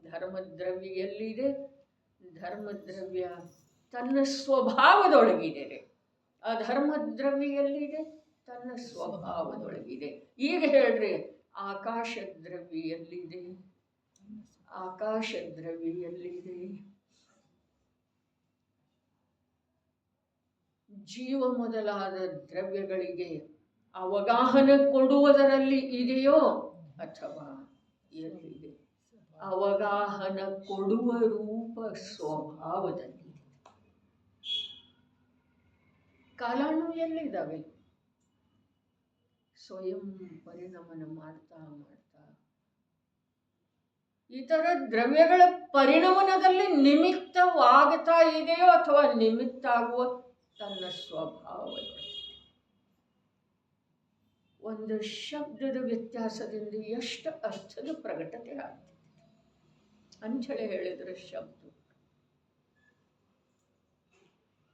ಧರ್ಮದ್ರವ್ಯ ಎಲ್ಲಿದೆ? ಧರ್ಮದ್ರವ್ಯ ತನ್ನ ಸ್ವಭಾವದೊಳಗಿದೆ. ಅಧರ್ಮದ್ರವ್ಯ ಎಲ್ಲಿದೆ? ತನ್ನ ಸ್ವಭಾವದೊಳಗಿದೆ. ಈಗ ಹೇಳ್ರಿ, ಆಕಾಶ ದ್ರವ್ಯ ಎಲ್ಲಿದೆ? ಆಕಾಶ ದ್ರವ್ಯ ಎಲ್ಲಿದೆ? ಜೀವ ಮೊದಲಾದ ದ್ರವ್ಯಗಳಿಗೆ ಅವಗಾಹನ ಕೊಡುವುದರಲ್ಲಿ ಇದೆಯೋ ಅಥವಾ ಎಲ್ಲಿದೆ? ಅವಗಾಹನ ಕೊಡುವ ರೂಪ ಸ್ವಭಾವದಲ್ಲಿ. ಕಾಲಾನು ಎಲ್ಲಿದ್ದಾವೆ? ಸ್ವಯಂ ಪರಿಣಮನ ಮಾಡ್ತಾ ಮಾಡ್ತಾ ಇತರ ದ್ರವ್ಯಗಳ ಪರಿಣಮನದಲ್ಲಿ ನಿಮಿತ್ತವಾಗ್ತಾ ಇದೆಯೋ ಅಥವಾ ನಿಮಿತ್ತ ಆಗುವ ತನ್ನ ಸ್ವಭಾವದಲ್ಲಿ. ಒಂದು ಶಬ್ದದ ವ್ಯತ್ಯಾಸದಿಂದ ಎಷ್ಟು ಅರ್ಥದ ಪ್ರಕಟತೆ ಆಗ್ತದೆ ಅಂಥೇಳಿ ಹೇಳಿದ್ರೆ ಶಬ್ದ.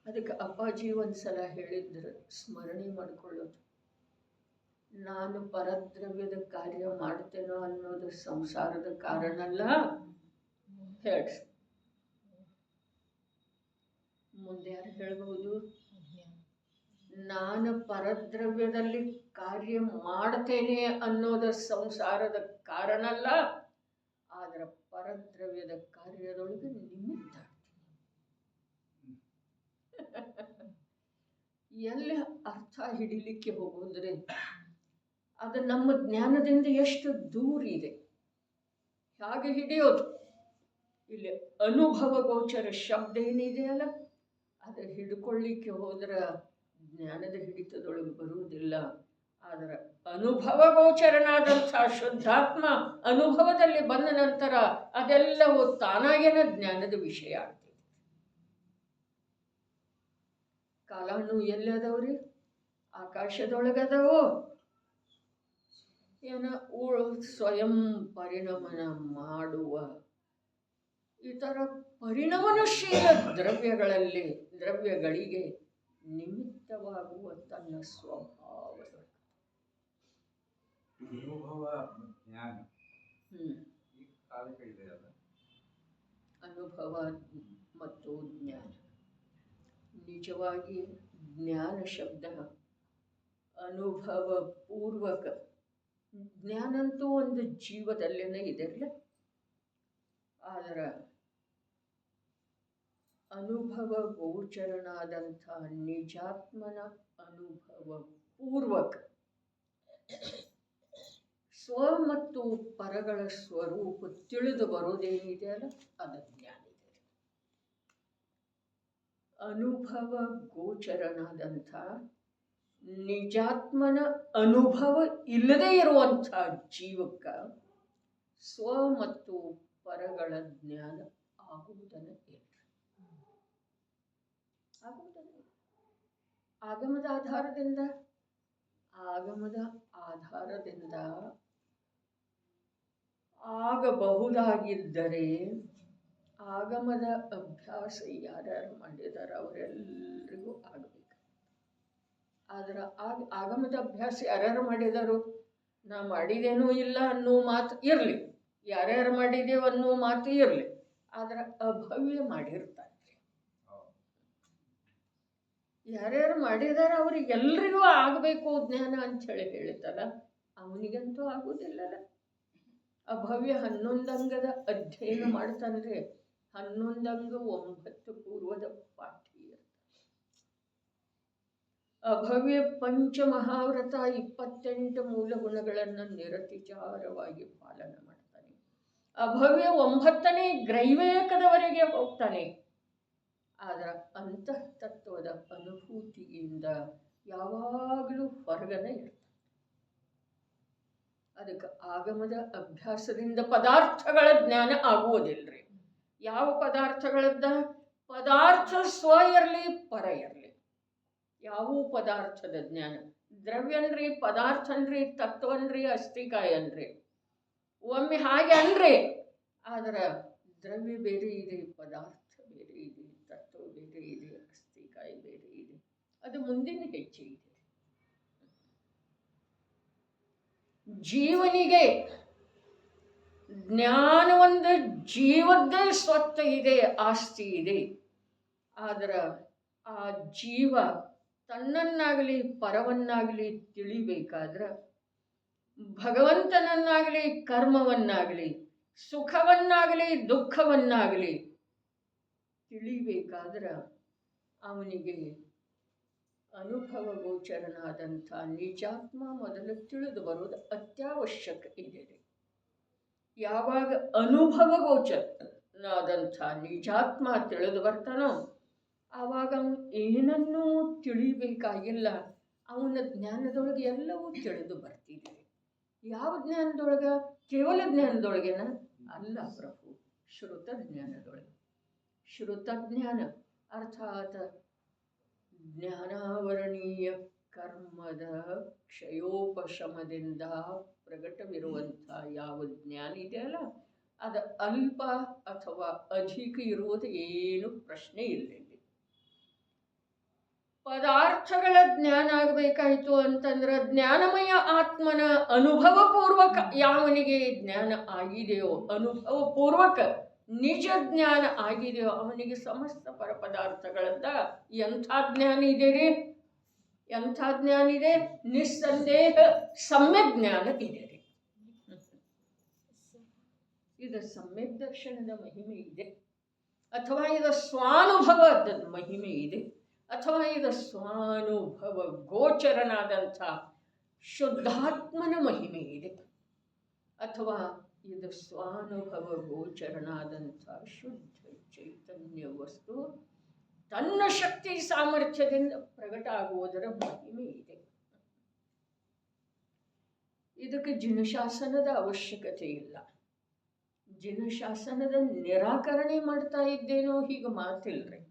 ಅದಕ್ಕೆ ಅಪ್ಪಾಜಿ ಒಂದ್ಸಲ ಹೇಳಿದ್ರು, ಸ್ಮರಣೆ ಮಾಡಿಕೊಳ್ಳೋದು, ನಾನು ಪರದ್ರವ್ಯದ ಕಾರ್ಯ ಮಾಡ್ತೇನೋ ಅನ್ನೋದು ಸಂಸಾರದ ಕಾರಣ ಅಲ್ಲ. ಹೇಳಿ ಮುಂದೆ ಯಾರು ಹೇಳ್ಬಹುದು? ನಾನು ಪರದ್ರವ್ಯದಲ್ಲಿ ಕಾರ್ಯ ಮಾಡ್ತೇನೆ ಅನ್ನೋದು ಸಂಸಾರದ ಕಾರಣ ಅಲ್ಲ, ಆದರೆ ಪರದ್ರವ್ಯದ ಕಾರ್ಯದೊಳಗೆ ನಿಮಿತ್ತ. ಎಲ್ಲಿ ಅರ್ಥ ಹಿಡಿಲಿಕ್ಕೆ ಹೋಗೋದ್ರೆ ಅದು ನಮ್ಮ ಜ್ಞಾನದಿಂದ ಎಷ್ಟು ದೂರ ಇದೆ. ಹಾಗೆ ಹಿಡಿಯೋದು. ಇಲ್ಲಿ ಅನುಭವ ಗೋಚರ ಶಬ್ದ ಏನಿದೆಯಲ್ಲ, ಅದು ಹಿಡ್ಕೊಳ್ಳಿಕ್ಕೆ ಹೋದ್ರೆ ಜ್ಞಾನದ ಹಿಡಿತದೊಳಗೆ ಬರುವುದಿಲ್ಲ. ಆದರೆ ಅನುಭವ ಗೋಚರನಾದಂಥ ಶುದ್ಧಾತ್ಮ ಅನುಭವದಲ್ಲಿ ಬಂದ ನಂತರ ಅದೆಲ್ಲವೂ ತಾನಾಗೇನ ಜ್ಞಾನದ ವಿಷಯ ಆಗ್ತದೆ. ಕಾಲಾನು ಎಲ್ಲದವ್ರಿ? ಆಕಾಶದೊಳಗದವೋ? ಏನ ಸ್ವಯಂ ಪರಿಣಮನ ಮಾಡುವ ಇತರ ಪರಿಣಮನಶೀಲ ದ್ರವ್ಯಗಳಿಗೆ ನಿಮಿತ್ತವಾಗುವ ತನ್ನ ಸ್ವಭಾವದ ಅನುಭವ ಮತ್ತು ಜ್ಞಾನ. ನಿಜವಾಗಿ ಜ್ಞಾನ ಶಬ್ದ ಅನುಭವ ಪೂರ್ವಕ. ಜ್ಞಾನಂತೂ ಒಂದು ಜೀವದಲ್ಲೇನೆ ಇದೆಲ್ಲ, ಆದರೆ ಅನುಭವ ಗೋಚರನಾದಂಥ ನಿಜಾತ್ಮನ ಅನುಭವ ಪೂರ್ವಕ ಸ್ವ ಮತ್ತು ಪರಗಳ ಸ್ವರೂಪ ತಿಳಿದು ಬರೋದೇನಿದೆಯಲ್ಲ, ಅದು ಜ್ಞಾನ ಇದೆ. ಅನುಭವ ಗೋಚರನಾದಂಥ ನಿಜಾತ್ಮನ ಅನುಭವ ಇಲ್ಲದೇ ಇರುವಂಥ ಜೀವಕ್ಕ ಸ್ವ ಮತ್ತು ಪರಗಳ ಜ್ಞಾನ ಆಗುವುದನ್ನು ಇಲ್ಲ. ಆಗಮದ ಆಧಾರದಿಂದ ಆಗಬಹುದಾಗಿದ್ದರೆ ಆಗಮದ ಅಭ್ಯಾಸ ಯಾರ್ಯಾರು ಮಾಡಿದಾರ ಅವರೆಲ್ಲರಿಗೂ ಆಗಬೇಕು. ಆದ್ರೆ ಆಗಮದ ಅಭ್ಯಾಸ ಯಾರ್ಯಾರು ಮಾಡಿದಾರು? ನಾ ಮಾಡಿದೇನೂ ಇಲ್ಲ ಅನ್ನೋ ಮಾತು ಇರಲಿ, ಯಾರ್ಯಾರು ಮಾಡಿದೇವು ಅನ್ನೋ ಮಾತು ಇರಲಿ, ಆದ್ರೆ ಅಭವ್ಯ ಮಾಡಿರ್ತಾರೆ. ಯಾರ್ಯಾರು ಮಾಡಿದಾರ ಅವ್ರಿಗೆಲ್ರಿಗೂ ಆಗಬೇಕು ಜ್ಞಾನ ಅಂಥೇಳಿ ಹೇಳ್ತಾರ, ಅವನಿಗಂತೂ ಆಗುವುದಿಲ್ಲಲ್ಲ. ಅಭವ್ಯ 11 ಅಂಗದ ಅಧ್ಯಯನ ಮಾಡ್ತಾನ್ರಿ. 11 ಅಂಗ 9 ಪೂರ್ವದ ಪಾಠ. ಅಭವ್ಯ ಪಂಚಮಹಾವ್ರತ 28 ಮೂಲ ಗುಣಗಳನ್ನು ನಿರತಿಚಾರವಾಗಿ ಪಾಲನೆ ಮಾಡ್ತಾನೆ. ಅಭವ್ಯ 9ನೇ ಗ್ರೈವೇಕದವರೆಗೆ ಹೋಗ್ತಾನೆ. ಆದ್ರೆ ಅಂತಃತತ್ವದ ಅನುಭೂತಿಯಿಂದ ಯಾವಾಗಲೂ ಹೊರಗನೆ ಇರ್ತಾನೆ. ಅದಕ್ಕೆ ಆಗಮದ ಅಭ್ಯಾಸದಿಂದ ಪದಾರ್ಥಗಳ ಜ್ಞಾನ ಆಗುವುದಿಲ್ರಿ. ಯಾವ ಪದಾರ್ಥಗಳದ್ದ? ಪದಾರ್ಥ ಸ್ವ ಇರಲಿ, ಪರ ಇರಲಿ. ಯಾವ ಪದಾರ್ಥದ ಜ್ಞಾನ? ದ್ರವ್ಯನ್ರಿ, ಪದಾರ್ಥನ್ರಿ, ತತ್ವನ್ರಿ, ಅಸ್ಥಿಕಾಯನ್ರಿ. ಒಮ್ಮೆ ಹಾಗೆ ಅನ್ರಿ. ಆದ್ರೆ ದ್ರವ್ಯ ಬೇರೆ ಇದೆ, ಪದಾರ್ಥ ಬೇರೆ ಇದೆ, ತತ್ವ ಬೇರೆ ಇದೆ, ಅಸ್ಥಿಕಾಯ ಬೇರೆ ಇದೆ. ಅದು ಮುಂದಿನ ಹೆಜ್ಜೆ ಇದೆ. ಜೀವನಿಗೆ ಜ್ಞಾನ ಒಂದು ಜೀವದ್ದೇ ಸ್ವತ್ತ ಇದೆ, ಆಸ್ತಿ ಇದೆ. ಆದ್ರೆ ಆ ಜೀವ ತನ್ನನ್ನಾಗಲಿ ಪರವನ್ನಾಗಲಿ ತಿಳಿಬೇಕಾದ್ರೆ, ಭಗವಂತನನ್ನಾಗಲಿ ಕರ್ಮವನ್ನಾಗಲಿ ಸುಖವನ್ನಾಗಲಿ ದುಃಖವನ್ನಾಗಲಿ ತಿಳಿಬೇಕಾದ್ರೆ ಅವನಿಗೆ ಅನುಭವ ಗೋಚರನಾದಂಥ ನಿಜಾತ್ಮ ಮೊದಲು ತಿಳಿದು ಬರುವುದು ಅತ್ಯವಶ್ಯಕ ಇದೆ. ಯಾವಾಗ ಅನುಭವ ಗೋಚರನಾದಂಥ ನಿಜಾತ್ಮ ತಿಳಿದು ಬರ್ತಾನೋ ಆವಾಗ ಅವನು ಏನನ್ನೂ ತಿಳಿಬೇಕಾಗಿಲ್ಲ. ಅವನ ಜ್ಞಾನದೊಳಗೆ ಎಲ್ಲವೂ ತಿಳಿದು ಬರ್ತಿದೆ. ಯಾವ ಜ್ಞಾನದೊಳಗೆ? ಕೇವಲ ಜ್ಞಾನದೊಳಗೆನ ಅಲ್ಲ ಪ್ರಭು, ಶ್ರುತ ಜ್ಞಾನದೊಳಗೆ. ಶ್ರುತ ಜ್ಞಾನ ಅರ್ಥಾತ್ ಜ್ಞಾನಾವರಣೀಯ ಕರ್ಮದ ಕ್ಷಯೋಪಶಮದಿಂದ ಪ್ರಕಟವಿರುವಂಥ ಯಾವ ಜ್ಞಾನ ಇದೆಯಲ್ಲ, ಅದು ಅಲ್ಪ ಅಥವಾ ಅಧಿಕ ಇರುವುದು ಏನು ಪ್ರಶ್ನೆ ಇಲ್ಲ. ಪದಾರ್ಥಗಳ ಜ್ಞಾನ ಆಗಬೇಕಾಯಿತು ಅಂತಂದ್ರೆ ಜ್ಞಾನಮಯ ಆತ್ಮನ ಅನುಭವಪೂರ್ವಕ ಯಾವನಿಗೆ ಜ್ಞಾನ ಆಗಿದೆಯೋ, ಅನುಭವಪೂರ್ವಕ ನಿಜ ಜ್ಞಾನ ಆಗಿದೆಯೋ ಅವನಿಗೆ ಸಮಸ್ತ ಪರಪದಾರ್ಥಗಳಿಂದ ಎಂಥ ಜ್ಞಾನ ಇದೆ ರೀ? ಎಂಥ ಜ್ಞಾನ ಇದೆ? ನಿಸ್ಸಂದೇಹ ಸಮ್ಯಕ್ ಜ್ಞಾನ ಇದೆ ರೀ. ಇದು ಸಮ್ಯಕ್ ದರ್ಶನದ ಮಹಿಮೆ ಇದೆ, ಅಥವಾ ಇದು ಸ್ವಾನುಭವದ ಮಹಿಮೆ ಇದೆ, ಅಥವಾ ಇದು ಸ್ವಾನುಭವ ಗೋಚರನಾದಂಥ ಶುದ್ಧಾತ್ಮನ ಮಹಿಮೆ ಇದೆ, ಅಥವಾ ಇದು ಸ್ವಾನುಭವ ಗೋಚರನಾದಂಥ ಶುದ್ಧ ಚೈತನ್ಯ ವಸ್ತು ತನ್ನ ಶಕ್ತಿ ಸಾಮರ್ಥ್ಯದಿಂದ ಪ್ರಕಟ ಆಗುವುದರ ಮಹಿಮೆ ಇದೆ. ಇದಕ್ಕೆ ಜಿನಶಾಸನದ ಅವಶ್ಯಕತೆ ಇಲ್ಲ. ಜಿನಶಾಸನದ ನಿರಾಕರಣೆ ಮಾಡ್ತಾ ಇದ್ದೇನೋ ಹೀಗೆ ಮಾತಿಲ್ರಿ.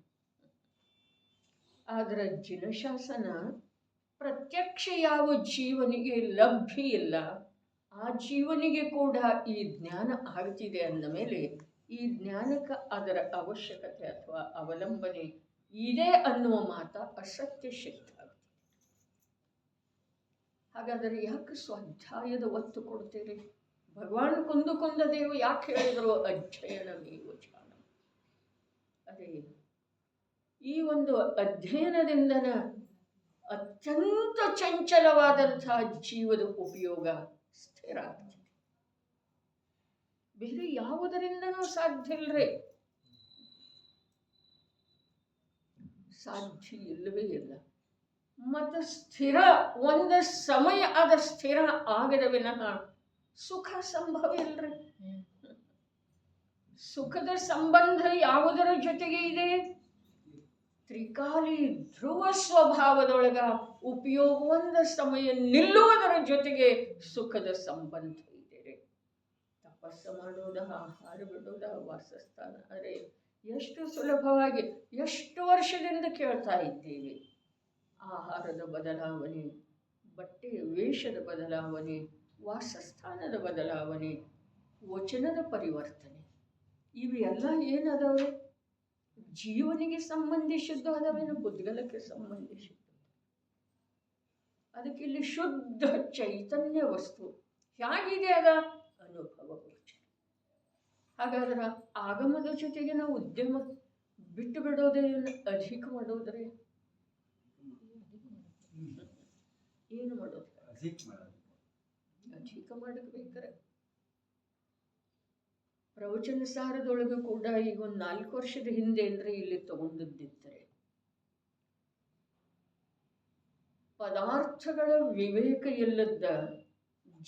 ಆದರೆ ಜಿನಶಾಸನ ಪ್ರತ್ಯಕ್ಷ ಯಾವ ಜೀವನಿಗೆ ಲಭ್ಯ ಇಲ್ಲ ಆ ಜೀವನಿಗೆ ಕೂಡ ಈ ಜ್ಞಾನ ಆಗ್ತಿದೆ ಅಂದ ಮೇಲೆ ಈ ಜ್ಞಾನಕ್ಕೆ ಅದರ ಅವಶ್ಯಕತೆ ಅಥವಾ ಅವಲಂಬನೆ ಇದೆ ಅನ್ನುವ ಮಾತ ಅಸತ್ಯ ಸಿದ್ಧ ಆಗುತ್ತೆ. ಹಾಗಾದರೆ ಯಾಕೆ ಸ್ವಾಧ್ಯಾಯದ ಒತ್ತು ಕೊಡ್ತೀರಿ? ಭಗವಾನ್ ಕುಂದ ದೇವು ಯಾಕೆ ಹೇಳಿದರು ಅಧ್ಯಯನಮೇವ ಜ್ಞಾನಂ? ಅದೇ ಈ ಒಂದು ಅಧ್ಯಯನದಿಂದನ ಅತ್ಯಂತ ಚಂಚಲವಾದಂಥ ಜೀವದ ಉಪಯೋಗ ಸ್ಥಿರ ಆಗ್ತದೆ. ಬೇರೆ ಯಾವುದರಿಂದನೂ ಸಾಧ್ಯ ಇಲ್ಲರೇ, ಸಾಧ್ಯ ಇಲ್ಲವೇ ಇಲ್ಲ. ಮತ್ತು ಸ್ಥಿರ ಒಂದು ಸಮಯ ಅದ ಸ್ಥಿರ ಆಗದ ವಿನಃ ಸುಖ ಸಂಭವ ಇಲ್ಲರಿ. ಸುಖದ ಸಂಬಂಧ ಯಾವುದರ ಜೊತೆಗೆ ಇದೆ? ತ್ರಿಕಾಲಿ ಧ್ರುವ ಸ್ವಭಾವದೊಳಗ ಉಪಯೋಗ ಒಂದು ಸಮಯ ನಿಲ್ಲುವುದರ ಜೊತೆಗೆ ಸುಖದ ಸಂಬಂಧ ಇದೆ. ತಪಸ್ಸು ಮಾಡೋದ, ಆಹಾರ ಬಿಡೋದ, ವಾಸಸ್ಥಾನ, ಅರೆ ಎಷ್ಟು ಸುಲಭವಾಗಿ ಎಷ್ಟು ವರ್ಷದಿಂದ ಕೇಳ್ತಾ ಇದ್ದೇವೆ. ಆಹಾರದ ಬದಲಾವಣೆ, ಬಟ್ಟೆ ವೇಷದ ಬದಲಾವಣೆ, ವಾಸಸ್ಥಾನದ ಬದಲಾವಣೆ, ವಚನದ ಪರಿವರ್ತನೆ, ಇವೆಲ್ಲ ಏನದವು? ಜೀವನಿಗೆ ಸಂಬಂಧಿಸಿದ್ದು ಅದಾವೇನು? ಬುದ್ಧಿಗಳಕ್ಕೆ ಸಂಬಂಧಿಸಿದ್ದು. ಅದಕ್ಕೆ ಇಲ್ಲಿ ಶುದ್ಧ ಚೈತನ್ಯ ವಸ್ತು ಹೇಗಿದೆ? ಅದ ಅನುಭವ ಗೋಚರ. ಹಾಗಾದ್ರೆ ಆಗಮದ ಜೊತೆಗೆ ನಾವು ಉದ್ಯಮ ಬಿಟ್ಟು ಬಿಡೋದೇ ಅಧಿಕ ಮಾಡೋದ್ರೆ ಏನು ಮಾಡೋದು? ಅಧಿಕ ಮಾಡಬೇಕ್ರೆ ಪ್ರವಚನ ಸಾರದೊಳಗೆ ಕೂಡ ಈಗ ಒಂದು 4 ವರ್ಷದ ಹಿಂದೆ ಅಂದ್ರೆ ಇಲ್ಲಿ ತಗೊಂಡಿದ್ದಿರ್ತಾರೆ. ಪದಾರ್ಥಗಳ ವಿವೇಕ ಇಲ್ಲದ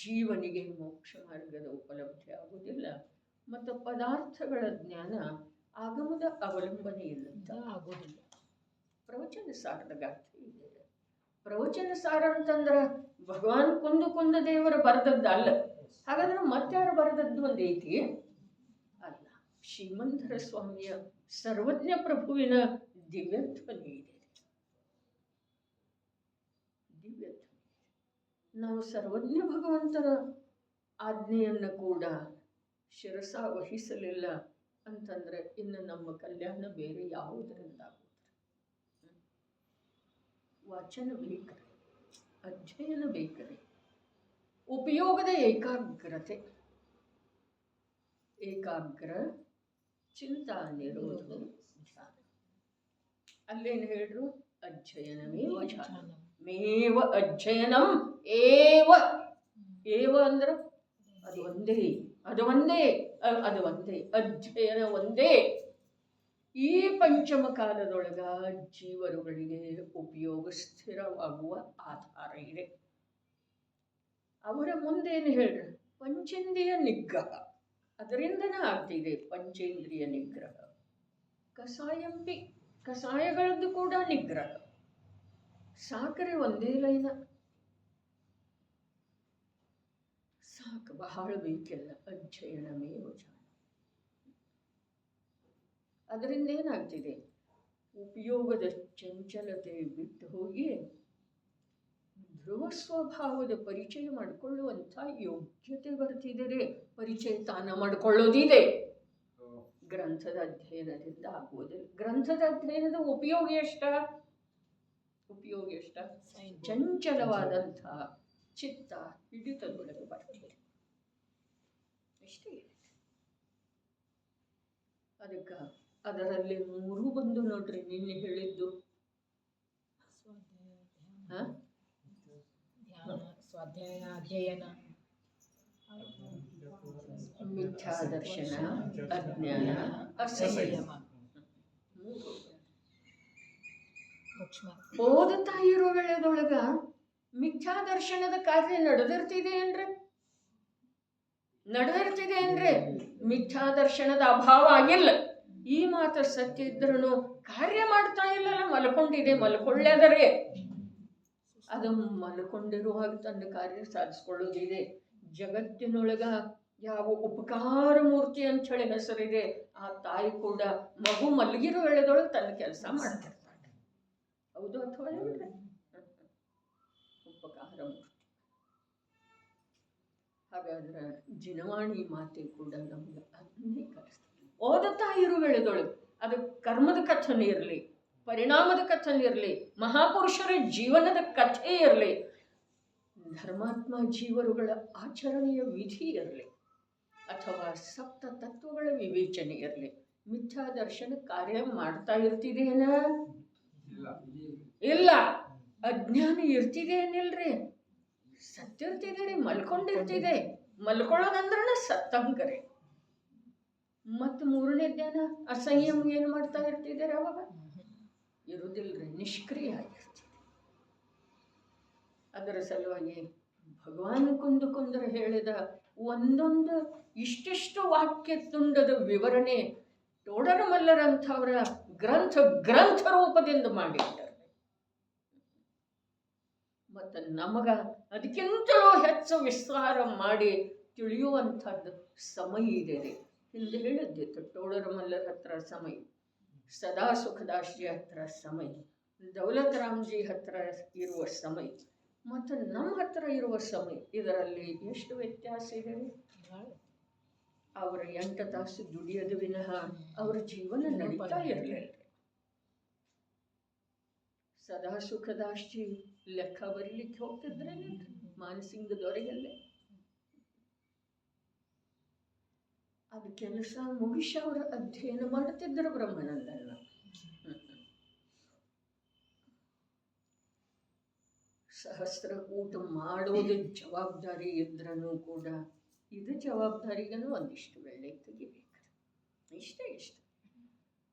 ಜೀವನಿಗೆ ಮೋಕ್ಷ ಮಾರ್ಗದ ಉಪಲಬ್ಧಿ ಆಗುವುದಿಲ್ಲ, ಮತ್ತು ಪದಾರ್ಥಗಳ ಜ್ಞಾನ ಆಗಮದ ಅವಲಂಬನೆ ಇಲ್ಲದ ಆಗೋದಿಲ್ಲ. ಪ್ರವಚನ ಸಾರದ ಗಾಥೆ ಇದೆ. ಪ್ರವಚನ ಸಾರ ಅಂತಂದ್ರೆ ಭಗವಾನ್ ಕುಂದ ದೇವರು ಬರೆದದ್ದು ಅಲ್ಲ. ಹಾಗಾದ್ರೆ ಮತ್ತಾರು ಬರೆದದ್ದು ಒಂದೈತಿ ಅಲ್ಲ. ಶ್ರೀಮಂತರ ಸ್ವಾಮಿಯ ಸರ್ವಜ್ಞ ಪ್ರಭುವಿನ ದಿವ್ಯಧ್ವನಿ ಇದೆ. ದಿವ್ಯಧ್ವನಿ. ನಾವು ಸರ್ವಜ್ಞ ಭಗವಂತರ ಆಜ್ಞೆಯನ್ನು ಕೂಡ ಶಿರಸ ವಹಿಸಲಿಲ್ಲ ಅಂತಂದ್ರೆ ಇನ್ನು ನಮ್ಮ ಕಲ್ಯಾಣ ಬೇರೆ ಯಾವುದರಿಂದ ಆಗುತ್ತದೆ? ವಾಚನ ಬೇಕರೆ, ಅಧ್ಯಯನ ಬೇಕರೆ, ಉಪಯೋಗದ ಏಕಾಗ್ರತೆ, ಏಕಾಗ್ರ ಚಿಂತಾ ನಿರೋಧ. ಅಲ್ಲೇನು ಹೇಳ್ರು? ಅಧ್ಯಯನಮೇವ ಧ್ಯಾನಂ. ಮೇವ ಅಧ್ಯಯನಂ ಏವ. ಏವ ಅಂದ್ರೆ ಅದು ಒಂದೇ, ಅದು ಒಂದೇ, ಅದು ಒಂದೇ, ಅಧ್ಯಯನ ಒಂದೇ. ಈ ಪಂಚಮ ಕಾಲದೊಳಗ ಜೀವರುಗಳಿಗೆ ಉಪಯೋಗ ಸ್ಥಿರವಾಗುವ ಆಧಾರ ಇದೆ. ಅವರ ಮುಂದೇನು ಹೇಳ್ರಿ? ಪಂಚೇಂದ್ರಿಯ ನಿಗ್ರಹ, ಅದರಿಂದನೇ ಆಗ್ತಿದೆ ಪಂಚೇಂದ್ರಿಯ ನಿಗ್ರಹ. ಕಷಾಯಂಪಿ, ಕಷಾಯಗಳದ್ದು ಕೂಡ ನಿಗ್ರಹ. ಸಾಕರೆ ಒಂದೇ ಲೈನ ಸಾಕು, ಬಹಳ ಬೇಕಿಲ್ಲ. ಅಧ್ಯಯನಮೇವ ಧ್ಯಾನಂ. ಅದರಿಂದ ಏನಾಗ್ತಿದೆ? ಉಪಯೋಗದ ಚಂಚಲತೆ ಬಿಟ್ಟು ಹೋಗಿ ಧ್ರುವ ಸ್ವಭಾವದ ಪರಿಚಯ ಮಾಡಿಕೊಳ್ಳುವಂಥ ಯೋಗ್ಯತೆ ಬರ್ತಿದೆ. ಪರಿಚಯ ತಾನ ಮಾಡಿಕೊಳ್ಳೋದಿದೆ, ಗ್ರಂಥದ ಅಧ್ಯಯನದಿಂದ ಆಗುವುದಿಲ್ಲ. ಗ್ರಂಥದ ಅಧ್ಯಯನದ ಉಪಯೋಗ ಎಷ್ಟ? ಉಪಯೋಗ ಎಷ್ಟ? ಚಂಚಲವಾದಂಥ ಚಿತ್ತ ಹಿಡಿತದೊಳಗೆ ಬರ್ತಿದೆ, ಅಷ್ಟೇ. ಅದಕ್ಕೆ ಅದರಲ್ಲಿ ಮೂರು ಬಂದು ನೋಡ್ರಿ, ನಿನ್ನೆ ಹೇಳಿದ್ದು ಸ್ವಾಧ್ಯಾಯ, ಅಧ್ಯಯನ, ಮಿಥ್ಯಾದರ್ಶನ, ಅಜ್ಞಾನ, ಅಸಂಯಮ. ಓದುತ್ತಾ ಇರೋ ವೇಳೆದೊಳಗ ಮಿಥ್ಯಾದರ್ಶನದ ಕಾರ್ಯ ನಡೆದಿರ್ತಿದೆ ಏನ್ರಿ? ನಡೆದಿರ್ತಿದೆ ಏನ್ರಿ? ಮಿಥ್ಯಾದರ್ಶನದ ಅಭಾವ ಆಗಿಲ್ಲ. ಈ ಮಾತು ಸತ್ಯ ಇದ್ರೂ ಕಾರ್ಯ ಮಾಡ್ತಾ ಇಲ್ಲಲ್ಲ, ಮಲ್ಕೊಂಡಿದೆ. ಮಲ್ಕೊಳ್ಳದರೆ ಅದು ಮಲ್ಕೊಂಡಿರುವಾಗ ತನ್ನ ಕಾರ್ಯ ಸಾಧಿಸ್ಕೊಳ್ಳೋದಿದೆ. ಜಗತ್ತಿನೊಳಗ ಯಾವ ಉಪಕಾರ ಮೂರ್ತಿ ಅಂತ ಹೇಳಿ ಹೆಸರಿದೆ, ಆ ತಾಯಿ ಕೂಡ ಮಗು ಮಲಗಿರೋ ವೇಳೆದೊಳಗೆ ತನ್ನ ಕೆಲಸ ಮಾಡ್ತಿರ್ತಾಳೆ. ಹೌದು ಅಥವಾ ಹೇಳ್ರಿ? ಉಪಕಾರ ಮೂರ್ತಿ. ಹಾಗಾದ್ರೆ ಜಿನವಾಣಿ ಮಾತೆ ಕೂಡ ನಮ್ಗೆ ಅದನ್ನೇ ಕಲಿಸ್ತದೆ. ಓದುತ್ತಾ ಇರೋ ವೇಳೆದೊಳಗೆ ಅದು ಕರ್ಮದ ಕಥನೆ ಇರಲಿ, ಪರಿಣಾಮದ ಕಥನೆ ಇರಲಿ, ಮಹಾಪುರುಷರ ಜೀವನದ ಕಥೆ ಇರಲಿ, ಧರ್ಮಾತ್ಮ ಜೀವರುಗಳ ಆಚರಣೆಯ ವಿಧಿ ಇರಲಿ, ಅಥವಾ ಸಪ್ತ ತತ್ವಗಳ ವಿವೇಚನೆ ಇರಲಿ, ಮಿಥ್ಯಾದರ್ಶನ ಕಾರ್ಯ ಮಾಡ್ತಾ ಇರ್ತಿದೇನ? ಇಲ್ಲ. ಅಜ್ಞಾನ ಇರ್ತಿದೇನಿಲ್ರಿ? ಸತ್ತಿರ್ತಿದೆ, ಮಲ್ಕೊಂಡಿರ್ತಿದೆ. ಮಲ್ಕೊಳ್ಳೋದಂದ್ರೆ ಸತ್ತಂಕರೆ. ಮತ್ತು ಮೂರನೇ ಜ್ಞಾನ ಅಸಂಯಮ ಏನು ಮಾಡ್ತಾ ಇರ್ತಿದ್ದಾರೆ? ಅವಾಗ ಇರುವುದಿಲ್ರಿ, ನಿಷ್ಕ್ರಿಯ ಆಗಿರ್ತಿದೆ. ಅದರ ಸಲುವಾಗಿ ಭಗವಾನ್ ಕುಂದರ ಹೇಳಿದ ಒಂದೊಂದು ಇಷ್ಟಿಷ್ಟು ವಾಕ್ಯ ತುಂಡದ ವಿವರಣೆ ಟೋಡರ ಮಲ್ಲರಂಥವರ ಗ್ರಂಥ ರೂಪದಿಂದ ಮಾಡಿದ್ದಾರೆ. ಮತ್ತು ನಮಗ ಅದಕ್ಕಿಂತಲೂ ಹೆಚ್ಚು ವಿಸ್ತಾರ ಮಾಡಿ ತಿಳಿಯುವಂಥದ್ದು ಸಮಯ ಇದೆ. ಹಿಂದೆ ಹೇಳಿದ್ದಿತ್ತು, ಟೋಡರ ಮಲ್ಲರ ಹತ್ರ ಸಮಯ, ಸದಾ ಸುಖದಾಸ್ಜಿ ಹತ್ರ ಸಮಯ, ದೌಲತ್ ರಾಮ್ಜಿ ಹತ್ರ ಇರುವ ಸಮಯ ಮತ್ತು ನಮ್ಮ ಹತ್ರ ಇರುವ ಸಮಯ, ಇದರಲ್ಲಿ ಎಷ್ಟು ವ್ಯತ್ಯಾಸ ಇದೆ? ಅವರ 8 ತಾಸು ದುಡಿಯೋದು ವಿನಃ ಅವರ ಜೀವನ ನಡೀತಾ ಇರಲಿಲ್ಲ. ಸದಾ ಸುಖದಾಸ್ಜಿ ಲೆಕ್ಕ ಬರೀಲಿಕ್ಕೆ ಹೋಗ್ತಿದ್ರೆ ಮಾನಸಿಂಗ ದೊರೆಯಲ್ಲೇ ಅದು ಕೆಲಸ ಮುಗಿಸಿ ಅವರ ಅಧ್ಯಯನ ಮಾಡುತ್ತಿದ್ದರು ಬ್ರಹ್ಮಾನಂದನ. ಸಹಸ್ರಕೂಟ ಮಾಡೋದು ಜವಾಬ್ದಾರಿ ಇದ್ರೂ ಕೂಡ ಇದು ಜವಾಬ್ದಾರಿಗೂ ಒಂದಿಷ್ಟು ವೇಳೆ ತೆಗಿಬೇಕು.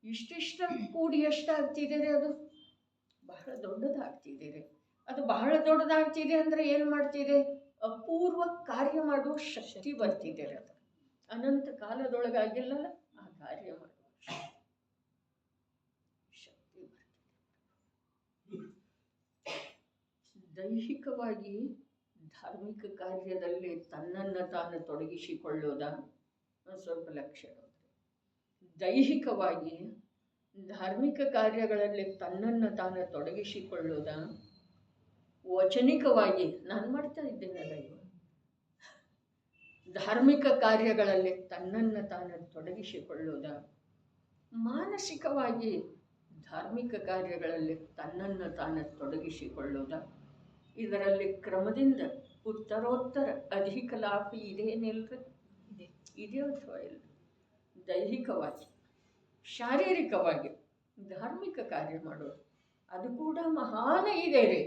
ಇಷ್ಟಿಷ್ಟ ಕೂಡಿ ಎಷ್ಟಾಗ್ತಿದೆ? ಅದು ಬಹಳ ದೊಡ್ಡದಾಗ್ತಿದೆ. ಅದು ಬಹಳ ದೊಡ್ಡದಾಗ್ತಿದೆ ಅಂದರೆ ಏನು ಮಾಡ್ತಿದೆ? ಅಪೂರ್ವ ಕಾರ್ಯ ಮಾಡುವ ಶಕ್ತಿ ಬರ್ತಿದೆ. ಅದು ಅನಂತ ಕಾಲದೊಳಗಾಗಿಲ್ಲಲ್ಲ, ಆ ಕಾರ್ಯ ಮಾಡುವ ಶಕ್ತಿ ಬರ್ತಿದೆ. ದೈಹಿಕವಾಗಿ ಧಾರ್ಮಿಕ ಕಾರ್ಯದಲ್ಲಿ ತನ್ನನ್ನು ತಾನು ತೊಡಗಿಸಿಕೊಳ್ಳೋದ ಸ್ವಲ್ಪ ಲಕ್ಷ್ಯ. ದೈಹಿಕವಾಗಿ ಧಾರ್ಮಿಕ ಕಾರ್ಯಗಳಲ್ಲಿ ತನ್ನನ್ನು ತಾನು ತೊಡಗಿಸಿಕೊಳ್ಳೋದ, ವಚನಿಕವಾಗಿ ನಾನು ಮಾಡ್ತಾ ಇದ್ದೇನಲ್ಲ ಇವಾಗ, ಧಾರ್ಮಿಕ ಕಾರ್ಯಗಳಲ್ಲಿ ತನ್ನನ್ನು ತಾನು ತೊಡಗಿಸಿಕೊಳ್ಳೋದ, ಮಾನಸಿಕವಾಗಿ ಧಾರ್ಮಿಕ ಕಾರ್ಯಗಳಲ್ಲಿ ತನ್ನನ್ನು ತಾನು ತೊಡಗಿಸಿಕೊಳ್ಳೋದ, ಇದರಲ್ಲಿ ಕ್ರಮದಿಂದ ಉತ್ತರೋತ್ತರ ಅಧಿಕ ಲಾಭ ಇದೇನಿಲ್ರಿ? ಇದೆ ಅಥವಾ ಇಲ್ಲ? ದೈಹಿಕವಾಗಿ, ಶಾರೀರಿಕವಾಗಿ ಧಾರ್ಮಿಕ ಕಾರ್ಯ ಮಾಡೋದು ಅದು ಕೂಡ ಮಹಾನ್ ಇದೆ ರೀ.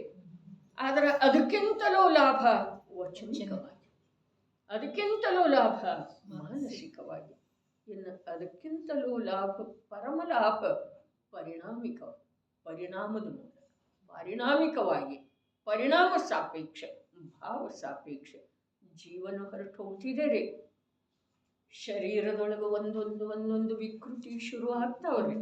ಆದರೆ ಅದಕ್ಕಿಂತಲೂ ಲಾಭ ವಚನಿಕವಾಗಿ, ಅದಕ್ಕಿಂತಲೂ ಲಾಭ ಮಾನಸಿಕವಾಗಿ, ಇನ್ನು ಅದಕ್ಕಿಂತಲೂ ಲಾಭ ಪರಮ ಲಾಭ ಪರಿಣಾಮದ ಮೂಲಕ, ಪರಿಣಾಮಿಕವಾಗಿ, ಪರಿಣಾಮ ಸಾಪೇಕ್ಷ, ಭಾವ ಸಾಪೇಕ್ಷ ಜೀವನ ಹೊರಟು ಹೋಗ್ತಿದೆ ರೀ. ಶರೀರದೊಳಗೆ ಒಂದೊಂದು ವಿಕೃತಿ ಶುರು ಆಗ್ತಾವೆ.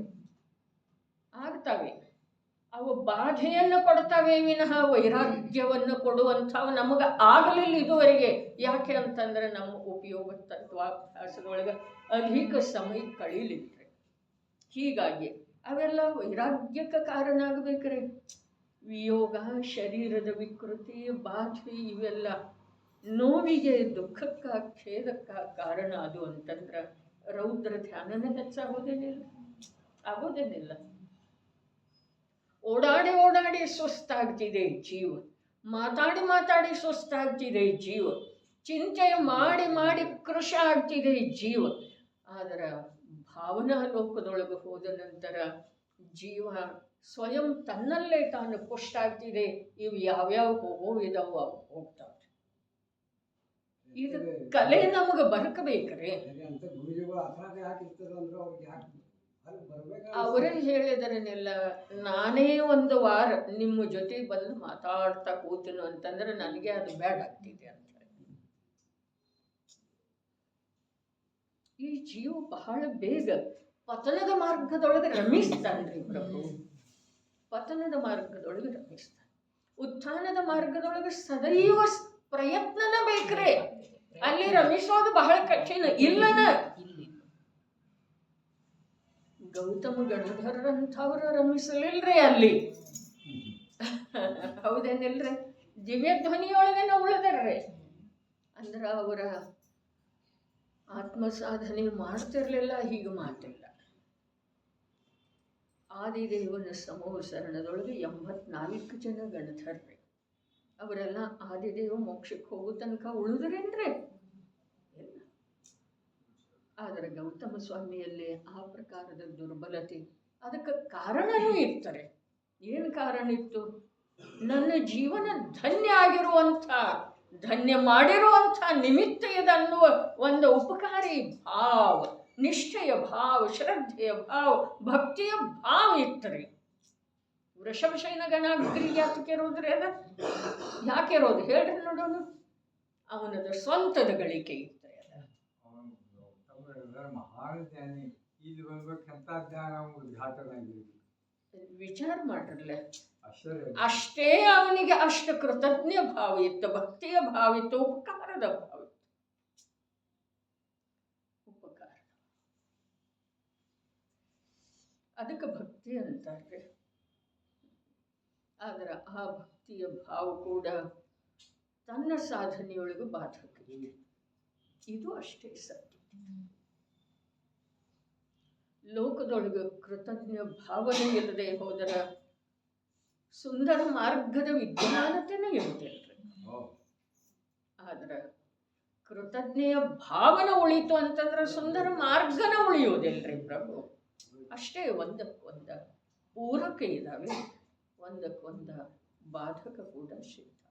ಅವು ಬಾಧೆಯನ್ನು ಕೊಡ್ತಾವೆ ವಿನಃ ವೈರಾಗ್ಯವನ್ನು ಕೊಡುವಂಥವು ನಮಗೆ ಆಗಲಿಲ್ಲ ಇದುವರೆಗೆ. ಯಾಕೆ ಅಂತಂದ್ರೆ ನಮ್ಮ ಉಪಯೋಗ ತತ್ವಾಭ್ಯಾಸದೊಳಗೆ ಅಧಿಕ ಸಮಯ ಕಳೀಲಿಕ್ಕೆ. ಹೀಗಾಗಿ ಅವೆಲ್ಲ ವೈರಾಗ್ಯಕ್ಕೆ ಕಾರಣ ಆಗಬೇಕ್ರೆ. ವಿಯೋಗ, ಶರೀರದ ವಿಕೃತಿ, ಬಾಧೆ ಇವೆಲ್ಲ ನೋವಿಗೆ, ದುಃಖಕ್ಕ, ಖೇದಕ್ಕ ಕಾರಣ ಅದು ಅಂತಂದ್ರೆ ರೌದ್ರ ಧ್ಯಾನನೇ ಆಗೋದೇನಿಲ್ಲ. ಓಡಾಡಿ ಸುಸ್ತಾಗ್ತಿದೆ ಜೀವ, ಮಾತಾಡಿ ಸುಸ್ತಾಗ್ತಿದೆ ಜೀವ, ಚಿಂತೆ ಮಾಡಿ ಕೃಶ ಆಗ್ತಿದೆ ಜೀವ. ಆದರೆ ಭಾವನಾ ಲೋಕದೊಳಗೆ ಹೋದ ನಂತರ ಜೀವ ಸ್ವಯಂ ತನ್ನಲ್ಲೇ ತಾನು ಪುಷ್ಟ ಆಗ್ತಿದೆ. ಇವು ಯಾವ್ಯಾವ ಹೋಗೋವಿದಾವು ಅವು ಹೋಗ್ತಾವೆ. ಇದು ಕಲೆ ನಮಗೆ ಬರ್ಕಬೇಕ್ರಿ. ಅವರೇ ಹೇಳಿದರನೆಲ್ಲ, ನಾನೇ ಒಂದು ವಾರ ನಿಮ್ಮ ಜೊತೆ ಬಂದು ಮಾತಾಡ್ತಾ ಕೂತನು ಅಂತಂದ್ರೆ ನನಗೆ ಅದು ಬ್ಯಾಡ್ ಆಗ್ತಿದೆ ಅಂತ. ಈ ಜೀವ ಬಹಳ ಬೇಗ ಪತನದ ಮಾರ್ಗದೊಳಗೆ ರಮಿಸ್ತಾನ್ರಿ ಪ್ರಭು. ಪತನದ ಮಾರ್ಗದೊಳಗೆ ರಮಿಸ್ತಾನೆ. ಉತ್ಥಾನದ ಮಾರ್ಗದೊಳಗೆ ಸದೈವ ಪ್ರಯತ್ನನ ಬೇಕ್ರೆ. ಅಲ್ಲಿ ರಮಿಸೋದು ಬಹಳ ಕಠಿಣ ಇಲ್ಲನ. ಗೌತಮ ಗಣಧರ್ರಂಥವ್ರು ರಮಿಸಲಿಲ್ರಿ ಅಲ್ಲಿ. ಹೌದೇನಿಲ್ರಿ? ದಿವ್ಯ ಧ್ವನಿಯೊಳಗೆ ಉಳಿದರ್ರಿ. ಅಂದ್ರೆ ಅವರ ಆತ್ಮ ಸಾಧನೆ ಮಾಡ್ತಿರ್ಲಿಲ್ಲ, ಹೀಗೆ ಮಾತಿಲ್ಲ. ಆದಿದೇವನ ಸಮೂಹ ಶರಣದೊಳಗೆ 84 ಜನ ಗಣಧರ್ರಿ. ಅವರೆಲ್ಲ ಆದಿದೇವ ಮೋಕ್ಷಕ್ಕೆ ಹೋಗೋ ತನಕ ಉಳಿದ್ರೇನ್ರಿ? ಇಲ್ಲ. ಆದರೆ ಗೌತಮ ಸ್ವಾಮಿಯಲ್ಲಿ ಆ ಪ್ರಕಾರದ ದುರ್ಬಲತೆ, ಅದಕ್ಕೆ ಕಾರಣನೂ ಇರ್ತಾರೆ. ಏನು ಕಾರಣ ಇತ್ತು? ನನ್ನ ಜೀವನ ಧನ್ಯ ಆಗಿರುವಂಥ, ಧನ್ಯ ಮಾಡಿರುವಂಥ ನಿಮಿತ್ತ ಇದನ್ನುವ ಒಂದು ಉಪಕಾರಿ ಭಾವ, ನಿಷ್ಠೆಯ ಭಾವ, ಶ್ರದ್ಧೆಯ ಭಾವ, ಭಕ್ತಿಯ ಭಾವ ಇತ್ತರಿ. ವೃಷಭಶೈನ ಗಣಾಗ್ರಿ ಯಾತಕ್ಕಿರೋದ್ರಿ? ಅದ ಯಾಕಿರೋದು ಹೇಳ್ರಿ ನೋಡೋಣ. ಅವನದ ಸ್ವಂತದ ಗಳಿಕೆ ಇತ್ತು. ವಿಚಾರ ಮಾಡ್ರಲ್ಲ, ಅಷ್ಟೇ ಅವನಿಗೆ ಅಷ್ಟು ಕೃತಜ್ಞ ಭಾವ ಇತ್ತು, ಭಕ್ತಿಯ ಭಾವ ಇತ್ತು, ಉಪಕಾರದ ಭಾವ ಇತ್ತು. ಉಪಕಾರ, ಅದಕ್ಕೆ ಭಕ್ತಿ ಅಂತಾರೆ. ಆದ್ರೆ ಆ ಭಕ್ತಿಯ ಭಾವ ಕೂಡ ತನ್ನ ಸಾಧನೆಯೊಳಗೂ ಬಾಧಕ. ಇದು ಅಷ್ಟೇ ಸತ್ಯ. ಲೋಕದೊಳಗೆ ಕೃತಜ್ಞ ಭಾವನೆ ಇಲ್ಲದೆ ಹೋದರ ಸುಂದರ ಮಾರ್ಗದ ವಿದ್ಯಮಾನತೆನೇ ಇರುವುದಿಲ್ರಿ. ಆದ್ರೆ ಕೃತಜ್ಞೆಯ ಭಾವನೆ ಉಳಿತು ಅಂತಂದ್ರೆ ಸುಂದರ ಮಾರ್ಗನ ಉಳಿಯೋದಿಲ್ರಿ ಪ್ರಭು. ಅಷ್ಟೇ ಒಂದಕ್ಕೊಂದ ಪೂರಕ ಇದ್ದಾವೆ, ಒಂದಕ್ಕೊಂದ ಬಾಧಕ ಕೂಡ ಸಿಗ್ತದೆ.